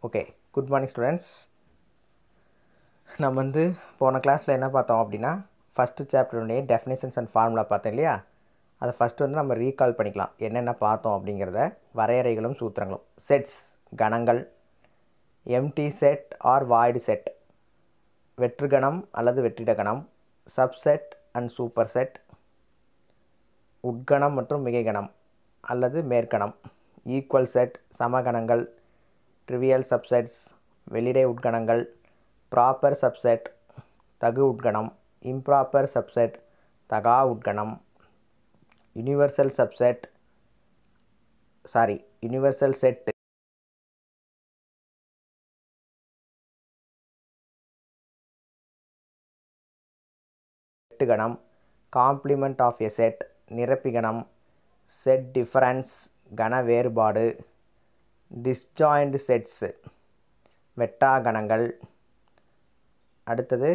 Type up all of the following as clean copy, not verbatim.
Okay, good morning students. நம்ம வந்து போன கிளாஸில் என்ன பார்த்தோம் அப்படின்னா ஃபஸ்ட்டு சாப்டருடைய டெஃபினிஷன்ஸ் அண்ட் ஃபார்முலா பார்த்தோம் இல்லையா. அதை ஃபஸ்ட்டு வந்து நம்ம ரீகால் பண்ணிக்கலாம். என்னென்ன பார்த்தோம் அப்படிங்கிறத வரையறைகளும் சூத்திரங்களும். செட்ஸ் கணங்கள், empty set or void set, வெற்று கணம் அல்லது வெற்றிட கணம், சப்செட் அண்ட் சூப்பர் செட், உட்கணம் மற்றும் மிகை கணம் அல்லது மேற்கணம், ஈக்குவல் செட் சமகணங்கள், ட்ரிவியல் சப்செட்ஸ் வெளியிடை உட்கணங்கள், ப்ராப்பர் சப்செட் தகு உட்கணம், இம்ப்ராப்பர் சப்செட் தகா உட்கணம், யூனிவர்சல் செட் கணம், காம்ப்ளிமெண்ட் ஆஃப் எ செட் நிரப்பி கணம், செட் டிஃபரன்ஸ் கண வேறுபாடு, டிஸ்ஜாயிண்ட் செட்ஸ் வெட்டா கணங்கள், அடுத்தது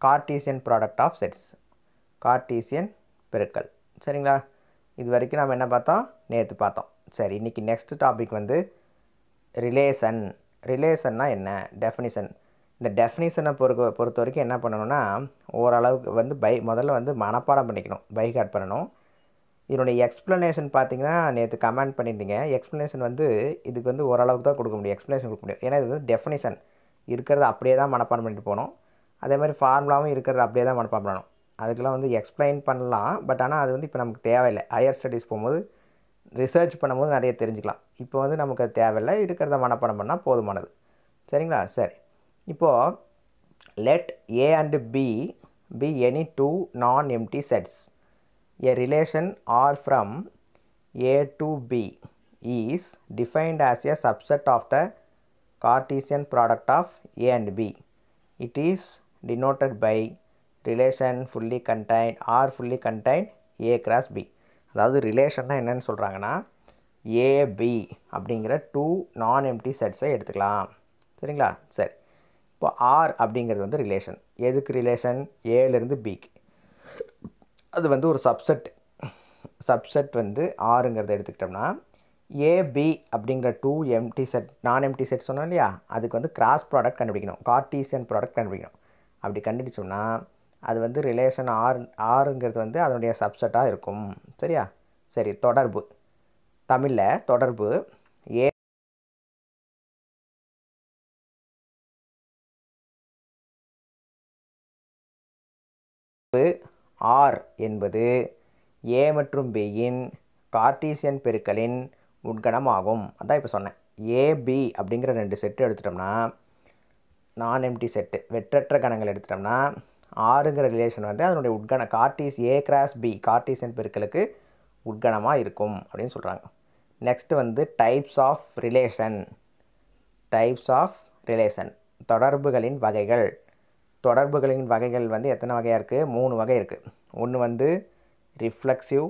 Cartesian product of sets Cartesian பெருக்கல். சரிங்களா, இது வரைக்கும் நம்ம என்ன பார்த்தோம், நேற்று பார்த்தோம். சரி, இன்றைக்கி நெக்ஸ்ட் டாபிக் வந்து ரிலேஷன்னா என்ன, டெஃபினிஷன். இந்த டெஃபினிஷனை பொறுத்த வரைக்கும் என்ன பண்ணணும்னா ஓரளவுக்கு வந்து முதல்ல வந்து மனப்பாடம் பண்ணிக்கணும், பைகாட் பண்ணணும். இதனுடைய எக்ஸ்ப்ளனேஷன் பார்த்தீங்கன்னா நேற்று கமெண்ட் பண்ணியிருந்தீங்க. எக்ஸ்ப்ளனேஷன் வந்து இதுக்கு வந்து ஓரளவுக்கு தான் கொடுக்க முடியும், எக்ஸ்ப்ளனேஷன் கொடுக்க முடியும். ஏன்னா இது வந்து டெஃபினிஷன் இருக்கிறத அப்படியே தான் மனப்பாடம் பண்ணிட்டு போகணும். அதே மாதிரி ஃபார்முலாவும் இருக்கிறத அப்படியே தான் மனப்பாடம் பண்ணணும். அதுக்கெல்லாம் வந்து எக்ஸ்பிளைன் பண்ணலாம், பட் ஆனால் அது வந்து இப்போ நமக்கு தேவையில்லை. ஹையர் ஸ்டடீஸ் போகும்போது ரிசர்ச் பண்ணும்போது நிறைய தெரிஞ்சுக்கலாம். இப்போ வந்து நமக்கு அது தேவையில்லை, இருக்கிறத மனப்பாடம் பண்ணால் போதுமானது. சரிங்களா, சரி. இப்போது let A and B be any two non empty sets. A relation R from A to B is defined as a subset of the Cartesian product of A and B. It is denoted by relation fully contained R fully contained A cross B. அதாவது ரிலேஷன்னா என்னன்னு சொல்கிறாங்கன்னா AB அப்படிங்கிற two non empty செட்ஸை எடுத்துக்கலாம். சரிங்களா, சரி. இப்போ R அப்படிங்கிறது வந்து ரிலேஷன். எதுக்கு ரிலேஷன்? ஏலேருந்து பிக்கு. அது வந்து ஒரு சப்செட் வந்து ஆறுங்கிறத எடுத்துக்கிட்டோம்னா ஏபி அப்படிங்கிற டூ எம்டி செட் நான் எம்டி செட் சொன்னோம் இல்லையா, அதுக்கு வந்து கிராஸ் ப்ராடக்ட் கண்டுபிடிக்கணும், கார்ட்டீசியன் ப்ராடக்ட் கண்டுபிடிக்கணும். அப்படி கண்டுபிடிச்சோம்னா அது வந்து ரிலேஷன் ஆறுங்கிறது வந்து அதனுடைய சப்செட்டாக இருக்கும். சரியா, சரி. தொடர்பு, தமிழில் தொடர்பு ஏ ஆர் என்பது ஏ மற்றும் பியின் கார்ட்டீசியன் பெருக்கலின் உட்கணம் ஆகும். அதான் இப்போ சொன்னேன். ஏபி அப்படிங்கிற ரெண்டு செட்டு எடுத்துட்டோம்னா, நான் எம்டி செட்டு வெற்றற்ற கணங்கள் எடுத்துட்டோம்னா, ஆறுங்கிற ரிலேஷன் வந்து அதனுடைய உட்கணம் ஏ கிராஸ் பி கார்ட்டீசியன் பெருக்கலுக்கு உட்கணமாக இருக்கும் அப்படின்னு சொல்கிறாங்க. நெக்ஸ்ட்டு வந்து டைப்ஸ் ஆஃப் ரிலேஷன் தொடர்புகளின் வகைகள். தொடர்புகளின் வகைகள் வந்து எத்தனை வகையாக இருக்குது? 3 வகை இருக்குது. ஒன்று வந்து ரிஃப்ளெக்சிவ்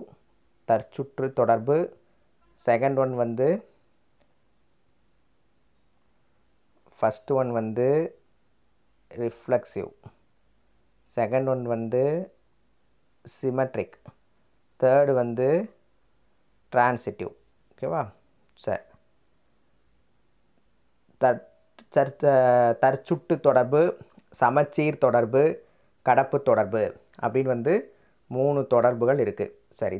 தற்சுற்று தொடர்பு, செகண்ட் ஒன் வந்து ஃபஸ்ட்டு ஒன் வந்து ரிஃப்ளெக்சிவ், செகண்ட் ஒன் வந்து சிமெட்ரிக், தேர்டு வந்து டிரான்சிட்டிவ். ஓகேவா, சரி. தற்சுட்டு தொடர்பு, சமச்சீர் தொடர்பு, கடப்பு தொடர்பு அப்படின்னு வந்து 3 தொடர்புகள் இருக்குது. சரி,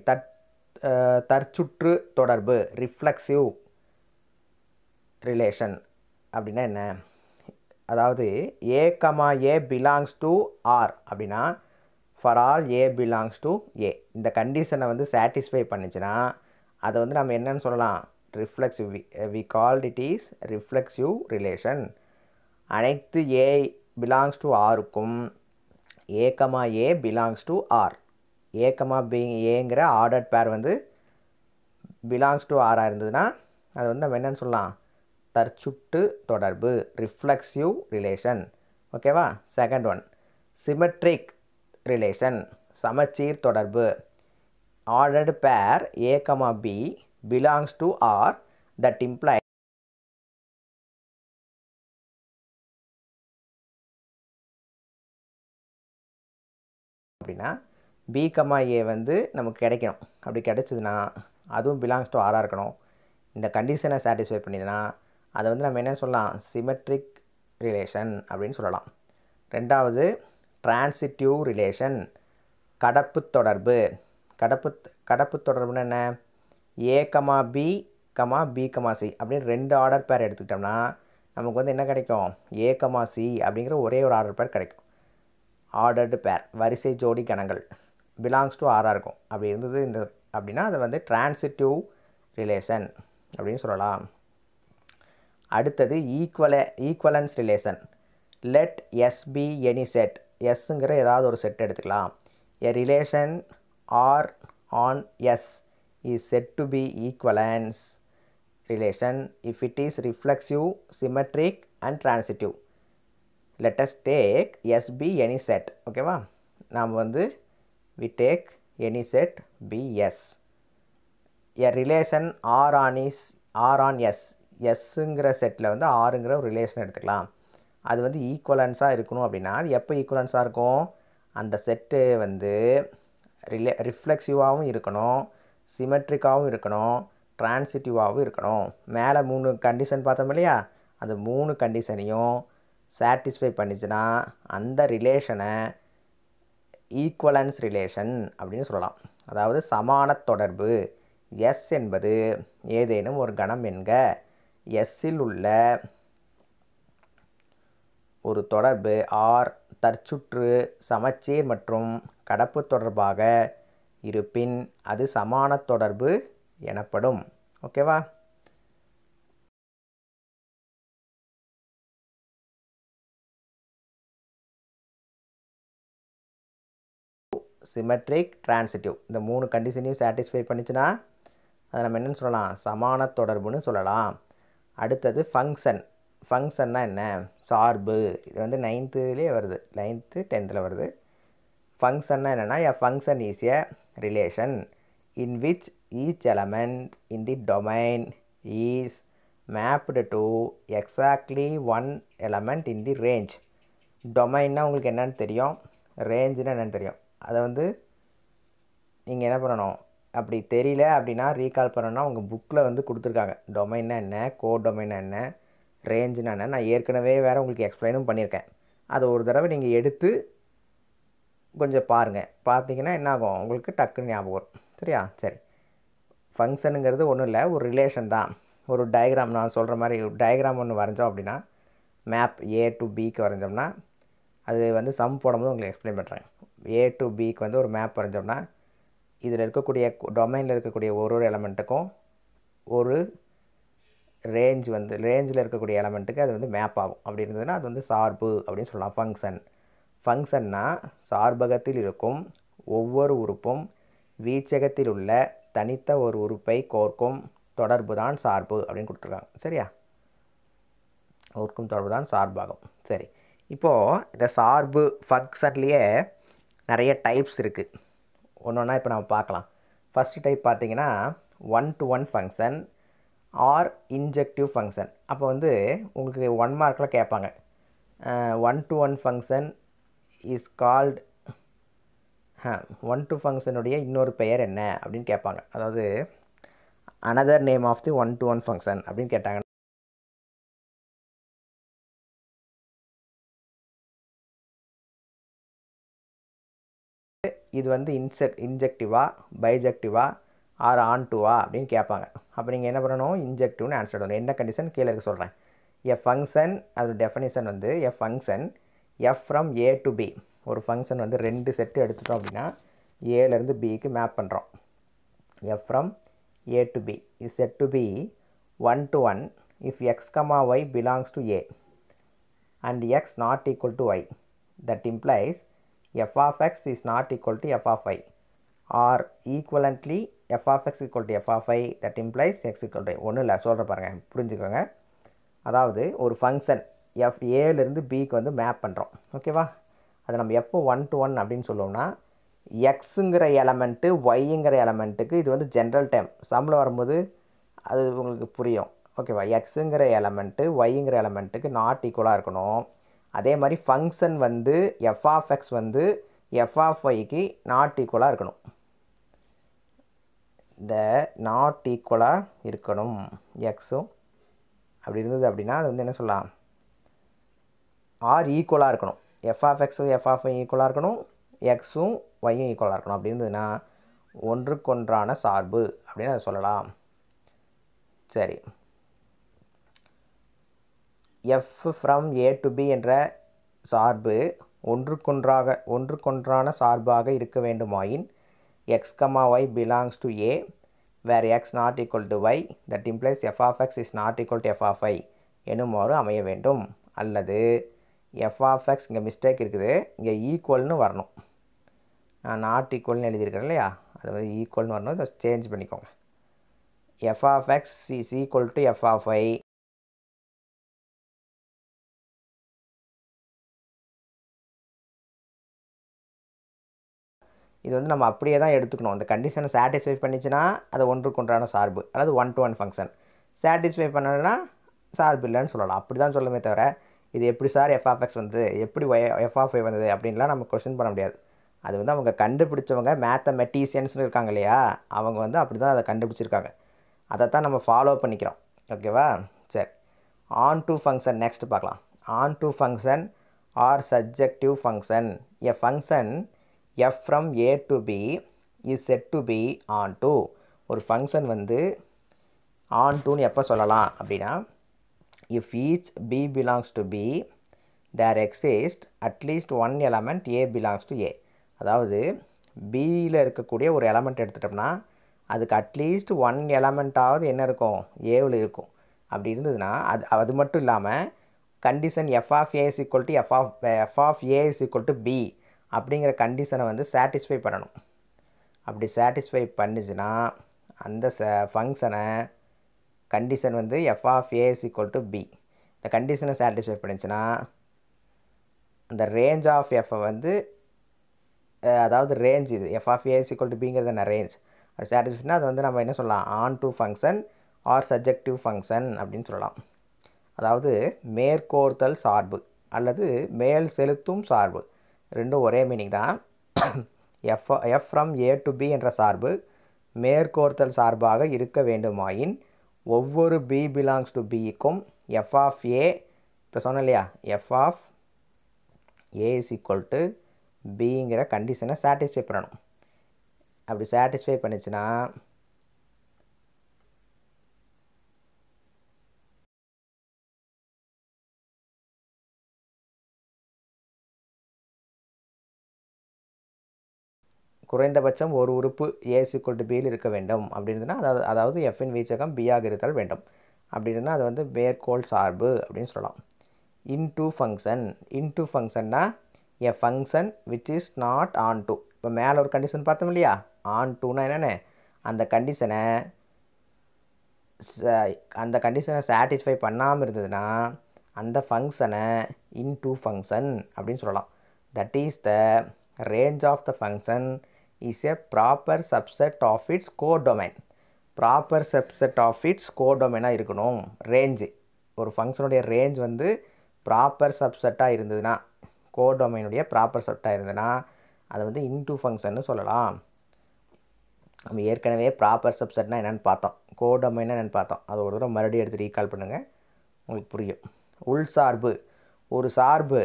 தற்சுற்று தொடர்பு ரிஃப்ளெக்சிவ் ரிலேஷன் அப்படின்னா என்ன? அதாவது ஏ பிலாங்ஸ் டு ஆர் அப்படின்னா for all A belongs to A இந்த கண்டிஷனை வந்து சாட்டிஸ்ஃபை பண்ணிச்சுன்னா அதை வந்து நம்ம என்னன்னு சொல்லலாம்? Reflexive. We called it is reflexive relation. அனைத்து ஏ பிலாங்ஸ் டு ஆருக்கும் ஏ பிலாங்ஸ் டு ஆர், ஏங்கிற ஆர்டர்ட் பேர் வந்து பிலாங்ஸ் டு ஆராக இருந்ததுன்னா அது வந்து நம்ம என்னன்னு சொல்லலாம்? தற்சுட்டு தொடர்பு ரிஃப்ளெக்சிவ் ரிலேஷன். ஓகேவா, செகண்ட் ஒன் சிமெட்ரிக் ரிலேஷன் சமச்சீர் தொடர்பு. Ordered pair A B belongs to R that imply அப்படின்னா பி ஏ வந்து நமக்கு கிடைக்கணும். அப்படி கிடைச்சதுன்னா அதுவும் பிலாங்ஸ் டு ஆராக இருக்கணும். இந்த கண்டிஷனை சாட்டிஸ்ஃபை பண்ணிதுன்னா அதை வந்து நம்ம என்ன சொல்லலாம், சிமெட்ரிக் ரிலேஷன் அப்படின்னு சொல்லலாம். ரெண்டாவது டிரான்சிட்டிவ் ரிலேஷன், கடப்பு தொடர்பு. கடப்பு தொடர்புன்னு என்ன, A comma B comma B comma C அப்படின்னு 2 ஆர்டர் பேர் எடுத்துக்கிட்டோம்னா நமக்கு வந்து என்ன கிடைக்கும், ஏ கமா சி அப்படிங்கிற ஒரே ஒரு ஆர்டர் பேர் கிடைக்கும். ஆர்டர்டு பேர், வரிசை ஜோடி கணங்கள், பிலாங்ஸ் டு ஆராக இருக்கும். அப்படி இருந்தது இந்த அப்படின்னா அதை வந்து டிரான்சிட்டிவ் ரிலேஷன் அப்படின்னு சொல்லலாம். அடுத்தது equivalence relation. Let S be any set, எஸ்ஸுங்கிற ஏதாவது ஒரு செட் எடுத்துக்கலாம். A relation R on S is said to be equivalence relation if it is reflexive, symmetric and transitive. Let us take SB any set. ஓகேவா, நாம் வந்து we take any set BS. A relation R on S, Sங்கிற செட்டில் வந்து Rங்கிற ஒரு relation எடுத்துக்கலாம். அது வந்து ஈக்குவலன்ஸாக இருக்கணும் அப்படின்னா அது எப்போ ஈக்குவலன்ஸாக இருக்கும், அந்த செட்டு வந்து ரிஃப்ளெக்சிவாகவும் இருக்கணும், சிமெட்ரிக்காகவும் இருக்கணும், டிரான்சிட்டிவாகவும் இருக்கணும். மேலே 3 கண்டிஷன் பார்த்தோம் இல்லையா, அந்த 3 கண்டிஷனையும் சாட்டிஸ்ஃபை பண்ணிச்சுன்னா அந்த ரிலேஷனை ஈக்குவலன்ஸ் ரிலேஷன் அப்படின்னு சொல்லலாம். அதாவது சமான தொடர்பு. எஸ் என்பது ஏதேனும் ஒரு கணம் என்க, எஸ்ஸில் உள்ள ஒரு தொடர்பு ஆர் தற்சுற்று, சமச்சீர் மற்றும் கடப்பு தொடர்பாக இருப்பின் அது சமான தொடர்பு எனப்படும். ஓகேவா, சிமெட்ரிக், டிரான்சிட்டிவ் இந்த 3 கண்டிஷனையும் சாட்டிஸ்ஃபை பண்ணிச்சுன்னா அதை நம்ம என்னென்னு சொல்லலாம், சமான தொடர்புன்னு சொல்லலாம். அடுத்தது ஃபங்க்ஷன். ஃபங்க்ஷன்னா என்ன, சார்பு. இது வந்து 9th வருது, 9th 10th வருது. ஃபங்க்ஷன்னா என்னென்னா, a function is a relation in which each element in the domain is mapped to exactly one element in the range. டொமைன்னா உங்களுக்கு என்னென்னு தெரியும், ரேஞ்சுன்னா என்னென்னு தெரியும். அதை வந்து நீங்கள் என்ன பண்ணணும், அப்படி தெரியல அப்படின்னா ரீகால் பண்ணணும்னா உங்கள் புக்கில் வந்து கொடுத்துருக்காங்க. டொமைன்னா என்ன, கோடொமைன்னா என்ன, ரேஞ்சுன்னா என்ன, நான் ஏற்கனவே வேறு உங்களுக்கு எக்ஸ்பிளைனும் பண்ணியிருக்கேன். அதை ஒரு தடவை நீங்கள் எடுத்து கொஞ்சம் பாருங்கள். பார்த்தீங்கன்னா என்ன ஆகும், உங்களுக்கு டக்குன்னு ஞாபகம் வரும். சரியா, சரி. ஃபங்க்ஷனுங்கிறது ஒன்றும் இல்லை, ஒரு ரிலேஷன் தான். ஒரு டயக்ராம் நான் சொல்கிற மாதிரி டயக்ராம் ஒன்று வரைஞ்சோம் அப்படின்னா, மேப் ஏ டு பிக்கு வரைஞ்சோம்னா அது வந்து சம் போடும்போது உங்களுக்கு எக்ஸ்பிளைன் பண்ணுறேன். ஏ டு பிக்கு வந்து ஒரு மேப் வரைஞ்சோம்னா இதில் இருக்கக்கூடிய டொமைனில் இருக்கக்கூடிய ஒரு எலமெண்ட்டுக்கும் ஒரு ரேஞ்ச் வந்து ரேஞ்சில் இருக்கக்கூடிய எலமெண்ட்டுக்கு அது வந்து மேப் ஆகும். அப்படி இருந்ததுன்னா அது வந்து சார்பு அப்படின்னு சொல்லலாம். ஃபங்க்ஷன்னா சார்பகத்தில் இருக்கும் ஒவ்வொரு உறுப்பும் வீச்சகத்தில் உள்ள தனித்த ஒரு உறுப்பை கோர்க்கும் தொடர்பு தான் சார்பு அப்படின்னு கொடுத்துருக்காங்க. சரியா, கோர்க்கும் தொடர்பு தான் சார்பாகும். சரி, இப்போது இந்த சார்பு ஃபங்க்ஷன்லேயே நிறைய டைப்ஸ் இருக்குது. ஒன்று ஒன்றா இப்போ நம்ம பார்க்கலாம். ஃபஸ்ட்டு டைப் பார்த்தீங்கன்னா 1-to-1 function or injective function. அப்போ வந்து உங்களுக்கு 1 மார்க்கில் கேட்பாங்க, 1-to-1 function is called 1-to ஃபங்க்ஷனுடைய இன்னொரு பெயர் என்ன அப்படின்னு கேட்பாங்க. அதாவது another name of the 1-to-1 function அப்படின்னு கேட்டாங்க. இது வந்து இன்ஜெக்டிவா, பைஜெக்டிவா ஆர் ஆன்டுவா அப்படின்னு கேட்பாங்க. அப்போ நீங்கள் என்ன பண்ணணும், இன்ஜெக்டிவ்னு ஆன்சர் பண்ணணும். என்ன கண்டிஷன் கீழே இருக்க சொல்கிறேன். எ ஃபங்க்ஷன், அது டெஃபினிஷன் வந்து a function F from A to B. ஒரு ஃபங்க்ஷன் வந்து 2 செட்டு எடுத்துட்டோம் அப்படின்னா ஏலேருந்து பிக்கு மேப் பண்ணுறோம். F from A to B is said to be 1-to-1 if x, y belongs to a and x not equal to y. That implies f of x is not equal to f of y, or equivalently f of x equal to f of y. That implies x equal to y. ஒன்றும் இல்லை, சொல்கிற பாருங்கள், புரிஞ்சுக்கோங்க. அதாவது ஒரு function F ஏலேருந்து பிக்கு வந்து map பண்ணுறோம். ஓகேவா, அதை நம்ம எப்போ 1-to-1 அப்படின்னு சொல்லுவோம்னா எக்ஸுங்கிற எலமெண்ட்டு ஒய்ங்கிற எலமெண்ட்டுக்கு இது வந்து ஜென்ரல் டைம் சம்மில் வரும்போது அது உங்களுக்கு புரியும். ஓகேவா, எக்ஸுங்கிற எலமெண்ட்டு ஒய்ங்கிற எலமெண்ட்டுக்கு நாட் ஈக்குவலாக இருக்கணும். அதே மாதிரி ஃபங்க்ஷன் வந்து எஃப் ஆஃப் எக்ஸ் வந்து எஃப் ஆஃப் ஒய்க்கு நாட் ஈக்குவலாக இருக்கணும். இந்த நாட் ஈக்குவலாக இருக்கணும் எக்ஸும் அப்படி இருந்தது அப்படின்னா அது வந்து என்ன சொல்லலாம், ஆர் ஈக்குவலாக இருக்கணும். எஃப் ஆஃப் எக்ஸும் எஃப் ஆஃப் ஒய் ஈக்குவலாக இருக்கணும், எக்ஸும் ஒய்யும் ஈக்குவலாக இருக்கணும். அப்படி இருந்ததுன்னா ஒன்றுக்கொன்றான சார்பு அப்படின்னு அதை சொல்லலாம். சரி, F from A to B என்ற சார்பு ஒன்றுக்கொன்றான சார்பாக இருக்க வேண்டுமாயின் X comma Y belongs to A where X not equal to Y that implies F of X is not equal to F of Y எனுமாறு அமைய வேண்டும். அல்லது எஃப் ஆஃப் எக்ஸ் இங்கே மிஸ்டேக் இருக்குது, இங்கே ஈக்குவல்னு வரணும். நான் நாட் ஈக்குவல்னு எழுதியிருக்கிறேன் இல்லையா, அது வந்து ஈக்குவல்னு வரணும். இதை சேஞ்ச் பண்ணிக்கோங்க. F of X is equal to F of Y. இது வந்து நம்ம அப்படியே தான் எடுத்துக்கணும். அந்த கண்டிஷனை சாட்டிஸ்ஃபை பண்ணிச்சுன்னா அது ஒன்றுக்கொன்றான சார்பு அல்லது one to one function. Satisfy பண்ணலைன்னா சார்பு இல்லைன்னு சொல்லலாம். அப்படி தான் சொல்லுமே தவிர இது எப்படி சார் எஃப் ஆஃப் எக்ஸ் வந்தது, எப்படி எஃப் ஆஃப் ஒய் வந்தது அப்படின்லாம் நம்ம கொஸ்டின் பண்ண முடியாது. அது வந்து அவங்க கண்டுபிடிச்சவங்க மேத்தமெட்டிஷியன்ஸ்னு இருக்காங்க இல்லையா, அவங்க வந்து அப்படி தான் அதை கண்டுபிடிச்சிருக்காங்க. அதை தான் நம்ம ஃபாலோ பண்ணிக்கிறோம். ஓகேவா? சரி, ஆன் டு ஃபங்க்ஷன் நெக்ஸ்ட் பார்க்கலாம். Onto function or subjective function. A function f from a to b is said to be on to. ஒரு ஃபங்க்ஷன் வந்து on toன்னு எப்போ சொல்லலாம் அப்படின்னா, if each b belongs to b there exists at least one element a belongs to a. அதாவது பியில் இருக்கக்கூடிய ஒரு element எடுத்துட்டோம்னா அதுக்கு அட்லீஸ்ட் ஒன் எலமெண்ட்டாவது என்ன இருக்கும், ஏவில் இருக்கும். அப்படி இருந்ததுன்னா அது மட்டும் இல்லாமல் condition F of A is equal to F of A is equal to B அப்படிங்கிற கண்டிஷனை வந்து சாட்டிஸ்ஃபை பண்ணணும். அப்படி சாட்டிஸ்ஃபை பண்ணிச்சுன்னா அந்த ஃபங்க்ஷனை கண்டிஷன் வந்து F of A is equal to B, இந்த கண்டிஷனை சாட்டிஸ்ஃபை பண்ணிச்சுன்னா அந்த ரேஞ்ச் ஆஃப் எஃப் வந்து அதாவது ரேஞ்ச் இது F of A is equal to பிங்கிறது என்ன ரேஞ்ச், அது சாட்டிஸ்ஃபைனா அது வந்து நம்ம என்ன சொல்லலாம், onto function or subjective function அப்படின்னு சொல்லலாம். அதாவது மேற்கோர்த்தல் சார்பு அல்லது மேல் செலுத்தும் சார்பு ரெண்டும் ஒரே மீனிங் தான். F from A to B என்ற சார்பு மேற்கோர்த்தல் சார்பாக இருக்க வேண்டுமாயின் ஒவ்வொரு பி பிலாங்ஸ் டு பிக்கும் எஃப் ஆஃப் ஏ, இப்போ சொன்னேன் இல்லையா, F of A is equal to பிங்கிற கண்டிஷனை சாட்டிஸ்ஃபை பண்ணணும். அப்படி சாட்டிஸ்ஃபை பண்ணிச்சுன்னா குறைந்தபட்சம் ஒரு உறுப்பு ஏ ஈக்குவல் டு பியில் இருக்க வேண்டும் அப்படின்னா அதாவது எஃப்இன் வீச்சகம் பியாக இருத்தல் வேண்டும். அப்படின்னா அது வந்து மேற்கோள் சார்பு அப்படின்னு சொல்லலாம். இன்டூ ஃபங்க்ஷன், இன்டூ ஃபங்க்ஷன்னா a function which is not on to. இப்போ மேலே ஒரு கண்டிஷன் பார்த்தோம் இல்லையா, ஆன் டூனா என்னென்னு, அந்த கண்டிஷனை சாட்டிஸ்ஃபை பண்ணாமல் இருந்ததுன்னா அந்த ஃபங்க்ஷனை இன்டூ ஃபங்க்ஷன் அப்படின்னு சொல்லலாம். That is the range of the function is a proper subset of its codomain. Proper subset of its கோடொமைனாக இருக்கணும். ரேஞ்சு, ஒரு ஃபங்க்ஷனுடைய ரேஞ்ச் வந்து ப்ராப்பர் சப்செட்டாக இருந்ததுன்னா, கோடொமைனுடைய ப்ராப்பர் சப்செட்டாக இருந்ததுன்னா அதை வந்து இன்டூ ஃபங்க்ஷன்னு சொல்லலாம். நம்ம ஏற்கனவே ப்ராப்பர் சப்செட்னா என்னென்னு பார்த்தோம், கோடொமைனா என்னென்னு பார்த்தோம். அது ஒரு தடவை மறுபடியும் எடுத்து ரீகால் பண்ணுங்கள், உங்களுக்கு புரியும். உள் சார்பு, ஒரு சார்பு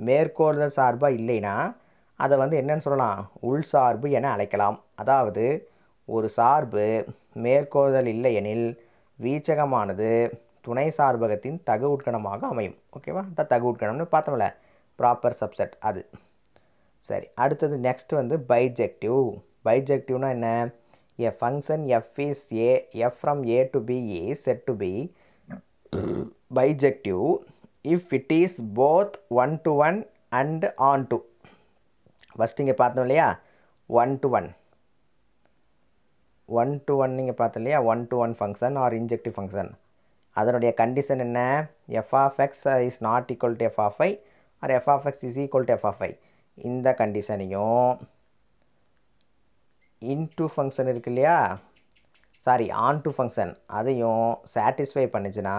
மேற்கோள்தல் சார்பாக இல்லைன்னா அதை வந்து என்னென்னு சொல்லலாம், உள் சார்பு என அழைக்கலாம். அதாவது ஒரு சார்பு மேற்கோள்தல் இல்லை எனில் வீச்சகமானது துணை சார்பகத்தின் தகு உட்கணமாக அமையும். ஓகேவா, அந்த தகு உட்கணம்னு பார்த்தோம்ல, ப்ராப்பர் சப்செட் அது. சரி, அடுத்தது நெக்ஸ்ட் வந்து பைஜெக்டிவ். பைஜெக்டிவ்னா என்ன, a function F is A, F from A to B is said to be bijective if it is both one to one and onto. First இங்கே பார்த்தோம் இல்லையா, ஒன் டு ஒன் நீங்கள் பார்த்தோம் இல்லையா, one to one function or injective function. அதனுடைய condition என்ன, F of X is not equal to F of I or F of X is equal to F of I. இந்த கண்டிஷனையும் into function இருக்கு இல்லையா, sorry on to function, அதையும் satisfy பண்ணிச்சுன்னா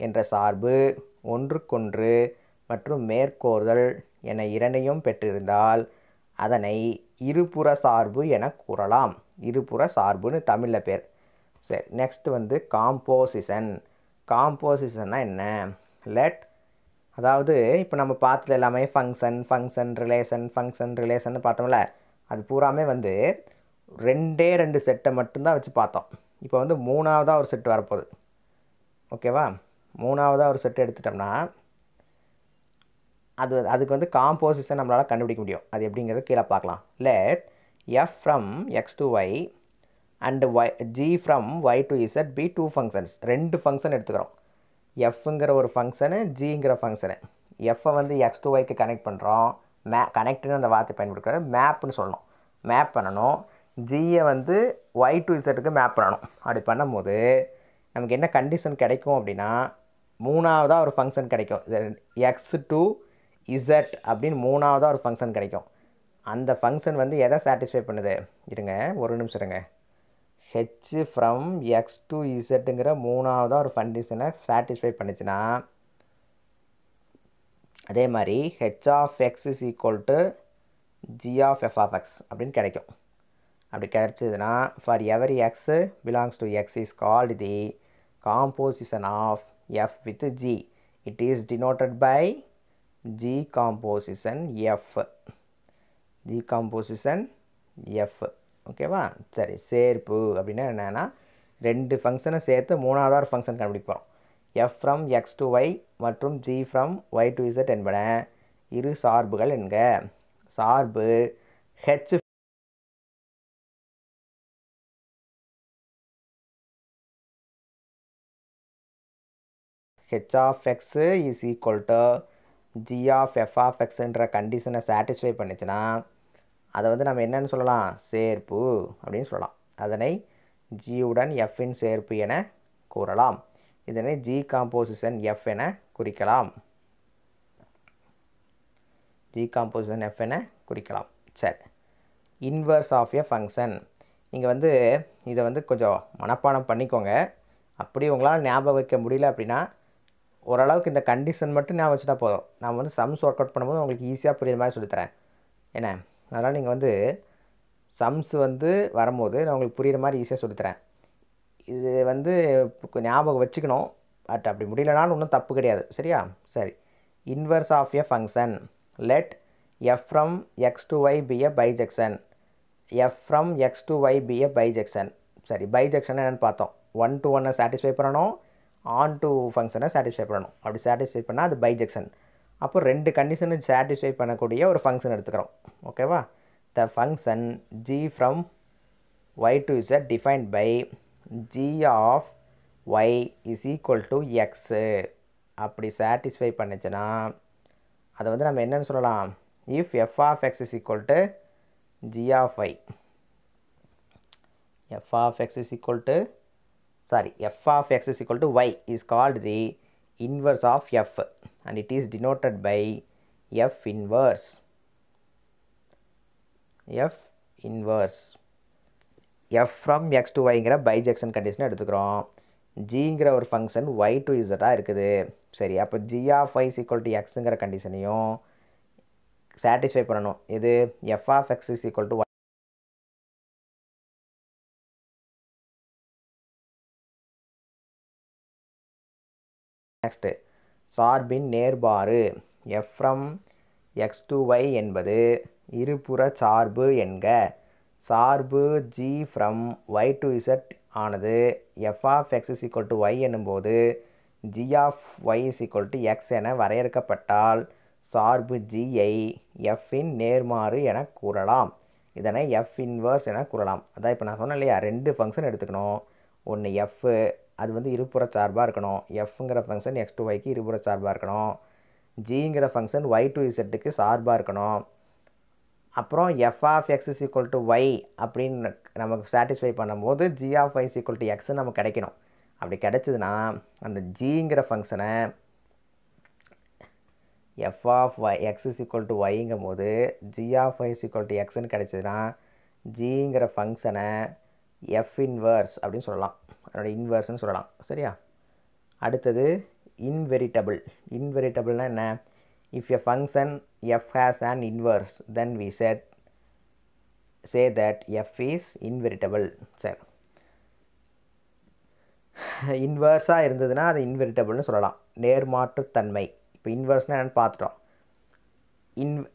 என்ற சார்பு ஒன்றுக்கொன்று மற்றும் மேற்கோள்தல் என இரண்டையும் பெற்றிருந்தால் அதனை இருபுற சார்பு என கூறலாம். இருபுற சார்புன்னு தமிழில் பேர். சரி, நெக்ஸ்ட் வந்து காம்போசிஷன். காம்போசிஷன்னா என்ன? லெட், அதாவது இப்போ நம்ம பார்த்தது எல்லாமே ஃபங்க்ஷன் ரிலேஷன் பார்த்தோம்ல, அது பூராமே வந்து 2 செட்டை மட்டும்தான் வச்சு பார்த்தோம். இப்போ வந்து 3ஆவதாக ஒரு செட் வரப்போகுது. ஓகேவா? 3ஆவதாக ஒரு செட் எடுத்துட்டோம்னா அதுக்கு வந்து காம்போசிஷன் நம்மளால் கண்டுபிடிக்க முடியும். அது எப்படிங்கிறது கீழே பார்க்கலாம். Let F from X to Y and G from Y to Z be 2 functions. 2 function எடுத்துக்கிறோம். எஃப்ங்கிற ஒரு ஃபங்க்ஷனு, ஜிங்கிற ஃபங்க்ஷனு. எஃப்பை வந்து எக்ஸ் டு ஒய்க்கு கனெக்ட் பண்ணுறோம். கனெக்ட்னு அந்த வார்த்தை பயன்படுத்துகிறது. மேப்னு சொல்லணும். மேப் பண்ணணும். ஜியை வந்து ஒய் டு இசட்டுக்கு மேப் பண்ணணும். அப்படி பண்ணும்போது நமக்கு என்ன கண்டிஷன் கிடைக்கும் அப்படின்னா, 3ஆவதாக ஒரு ஃபங்க்ஷன் கிடைக்கும். எக்ஸ் டு இசட் அப்படின்னு 3ஆவதாக ஒரு ஃபங்க்ஷன் கிடைக்கும். அந்த ஃபங்க்ஷன் வந்து எதை சாட்டிஸ்ஃபை பண்ணுது? இருங்க, ஒரு நிமிஷம் இருங்க. ஹெச் ஃப்ரம் எக்ஸ் டு இசட்டுங்கிற 3ஆவதாக ஒரு கண்டிஷனை சாட்டிஸ்ஃபை பண்ணிச்சுன்னா, அதே மாதிரி H of X is equal to G of F of X அப்படின்னு கிடைக்கும். அப்படி கிடைச்சதுன்னா, for every X belongs to X is called the composition of F with G. It is denoted by G composition F. G composition F. ஓகேவா? சரி, சேர்ப்பு அப்படின்னா என்னென்னா 2 ஃபங்க்ஷனை சேர்த்து 3ஆவதாக ஒரு ஃபங்க்ஷன் கண்டுபிடிக்க போகிறோம். F from X to Y மற்றும் G from Y to Z என்பன இரு சார்புகள் என்க. சார்பு H H of X is equal to G of F of எக்ஸ்ன்ற கண்டிஷனை சாட்டிஸ்ஃபை பண்ணிச்சுன்னா அதை வந்து நம்ம என்னென்னு சொல்லலாம்? சேர்ப்பு அப்படின்னு சொல்லலாம். அதனை ஜியுடன் எஃப்பின் சேர்ப்பு என கூறலாம். இதனை ஜி காம்போசிஷன் எஃப் என குறிக்கலாம். ஜி காம்போசிஷன் எஃப் என குறிக்கலாம். சரி, இன்வர்ஸ் ஆஃப் எ ஃபங்க்ஷன். நீங்கள் வந்து இதை வந்து கொஞ்சம் மனப்பாடம் பண்ணிக்கோங்க. அப்படி உங்களால் ஞாபகம் வைக்க முடியல அப்படின்னா ஓரளவுக்கு இந்த கண்டிஷன் மட்டும் ஞாபகம் வச்சுட்டா போதும். நான் வந்து சம்ஸ் ஒர்க் அவுட் பண்ணும்போது உங்களுக்கு ஈஸியாக புரியுற மாதிரி சொல்லித்தரேன். என்ன, அதனால் நீங்கள் வந்து சம்ஸ் வந்து வரும்போது நான் உங்களுக்கு புரிகிற மாதிரி ஈஸியாக சொல்லித்தரேன். இது வந்து ஞாபகம் வச்சுக்கணும். பட் அப்படி முடியலனாலும் ஒன்றும் தப்பு கிடையாது. சரியா? சரி, inverse of a function. Let F from X to Y be a bijection. F from X to Y be a bijection. சரி, பைஜெக்ஷன் என்னென்னு பார்த்தோம். 1 to 1 சாட்டிஸ்ஃபை பண்ணணும், ஆன் டு ஃபங்க்ஷனை சாட்டிஸ்ஃபை பண்ணணும். அப்படி சாட்டிஸ்ஃபை பண்ணால் அது பைஜெக்ஷன். அப்போ 2 கண்டிஷனை சாட்டிஸ்ஃபை பண்ணக்கூடிய ஒரு ஃபங்க்ஷன் எடுத்துக்கிறோம். ஓகேவா? The function G from Y to Z defined by G of Y is equal to X. அப்படி சாட்டிஸ்ஃபை பண்ணிச்சுன்னா அதை வந்து நம்ம என்னென்னு சொல்லலாம்? If F of X is equal to G of Y. f of x is equal to y is called the inverse of f and it is denoted by f inverse. f from x to yங்கிற bijection condition எடுத்துக்கிறோம். ஜிங்கிற ஒரு function y to z இருக்குது. சரி, அப்போ g of y is equal to xங்கிற கண்டிஷனையும் satisfy பண்ணணும். இது f of x is equal to y. Next சார்பின் நேர்பாறு f from x to y என்பது இருபுற சார்பு என்க. சார்பு g from y to z ஆனது f of x is equal to y என்னும்போது g of y is equal to x என வரையறுக்கப்பட்டால் சார்பு gஐ f இன் நேர்மாறு என கூறலாம். இதனை f இன்வர்ஸ் என கூறலாம். அதான் இப்போ நான் சொன்னேன் இல்லையா, 2 ஃபங்க்ஷன் எடுத்துக்கணும். ஒன்று f, அது வந்து இருபுற சார்பாக இருக்கணும். எஃப்ங்கிற ஃபங்க்ஷன் எக்ஸ் டு ஒய்க்கு இருபுற சார்பாக இருக்கணும். ஜிங்கிற ஃபங்க்ஷன் ஒய் டு இசட்டுக்கு சார்பாக இருக்கணும். அப்புறம் f of X is equal to y அப்படின்னு நமக்கு சாட்டிஸ்ஃபை பண்ணும்போது g of Y is equal to எக்ஸ்ன்னு நமக்கு கிடைக்கணும். அப்படி கிடைச்சதுன்னா அந்த ஜிங்கிற ஃபங்க்ஷனை f of y x is equal to ஒய்ங்கும் போது g of Y is equal to எக்ஸ்ன்னு கிடைச்சதுன்னா ஜிங்கிற ஃபங்க்ஷனை எஃப் இன்வர்ஸ் அப்படின்னு சொல்லலாம். அதோட இன்வர்ஸ்ன்னு சொல்லலாம். சரியா? அடுத்தது இன்வெரிட்டபிள். இன்வெரிட்டபிள்னா என்ன? If a function f has an inverse then we set say that f is invertible. சரி, இன்வர்ஸாக இருந்ததுன்னா அது இன்வெரிட்டபிள்னு சொல்லலாம். நேர்மாற்றுத்தன்மை. இப்போ இன்வர்ஸ்னால் என்னென்னு பார்த்துட்டோம்.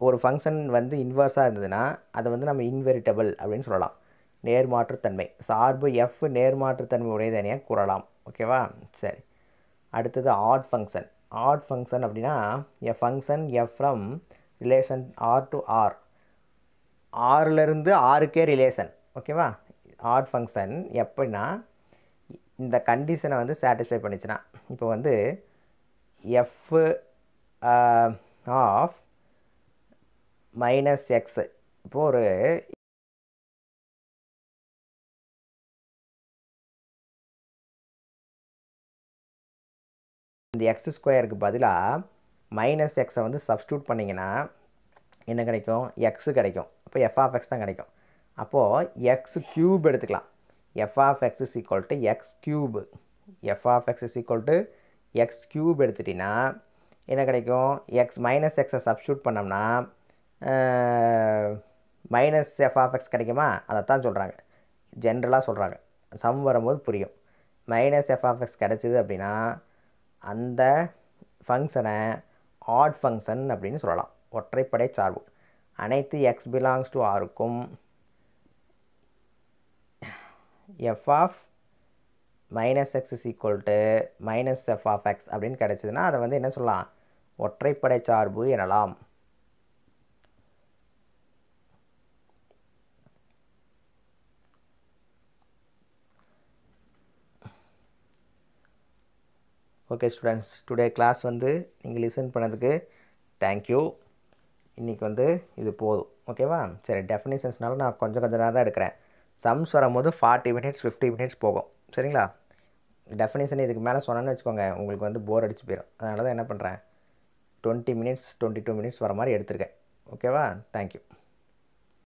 ஒரு ஃபங்க்ஷன் வந்து இன்வர்ஸாக இருந்ததுன்னா அதை வந்து நம்ம இன்வெரிட்டபிள் அப்படின்னு சொல்லலாம். நேர்மாற்றுத்தன்மை. சார்பு எஃப் நேர்மாற்றுத்தன்மை உடையதனையாக கூறலாம். ஓகேவா? சரி, அடுத்தது ஆட் ஃபங்க்ஷன். ஆட் ஃபங்க்ஷன் அப்படின்னா a function F from relation R to R. ஆறுலேருந்து ஆறுக்கே ரிலேஷன். ஓகேவா? ஆட் ஃபங்க்ஷன் எப்படின்னா இந்த கண்டிஷனை வந்து சாட்டிஸ்ஃபை பண்ணிச்சுன்னா, இப்போ வந்து எஃப் ஆஃப் மைனஸ் எக்ஸு, இப்போது ஒரு இந்த எக்ஸ் ஸ்கொயருக்கு பதிலாக மைனஸ் எக்ஸை வந்து சப்ஸ்டியூட் பண்ணிங்கன்னா என்ன கிடைக்கும்? எக்ஸு கிடைக்கும். அப்போ எஃப் ஆஃப் எக்ஸ் தான் கிடைக்கும். அப்போது எக்ஸ் க்யூப் எடுத்துக்கலாம். F of X is equal to X cube. F of X is equal to X cube எடுத்துட்டிங்கன்னா என்ன கிடைக்கும்? எக்ஸ் மைனஸ் எக்ஸை சப்ஸ்டியூட் பண்ணோம்னா மைனஸ் எஃப் ஆஃப் எக்ஸ் கிடைக்குமா? அதைத்தான் சொல்கிறாங்க, ஜென்ரலாக சொல்கிறாங்க. சம் வரும்போது புரியும். மைனஸ் எஃப் ஆஃப் எக்ஸ் கிடச்சிது அப்படின்னா அந்த ஃபங்க்ஷனை ஆட் ஃபங்க்ஷன் அப்படின்னு சொல்லலாம். ஒற்றைப்படை சார்பு. அனைத்து எக்ஸ் பிலாங்ஸ் டு ஆருக்கும் f of minus x is equal to minus F of X அப்படின்னு கிடச்சிதுன்னா அதை வந்து என்ன சொல்லலாம்? ஒற்றைப்படை சார்பு எனலாம். ஓகே ஸ்டூடெண்ட்ஸ், டுடே கிளாஸ் வந்து நீங்கள் லிசன் பண்ணதுக்கு தேங்க்யூ. இன்றைக்கி வந்து இது போதும். ஓகேவா? சரி, டெஃபினிஷன்ஸ்னால நான் கொஞ்சம் நேரம் தான் எடுக்கிறேன். சம்ஸ் வரும்போது 40 மினிட்ஸ் 50 மினிட்ஸ் போகும். சரிங்களா? டெஃபினிஷன் இதுக்கு மேலே சொன்னேன்னு வச்சுக்கோங்க, உங்களுக்கு வந்து போர் அடிச்சு போயிடும். அதனால தான் என்ன பண்ணுறேன், 20 மினிட்ஸ் 22 மினிட்ஸ் வர மாதிரி எடுத்திருக்கேன். ஓகேவா? தேங்க்யூ.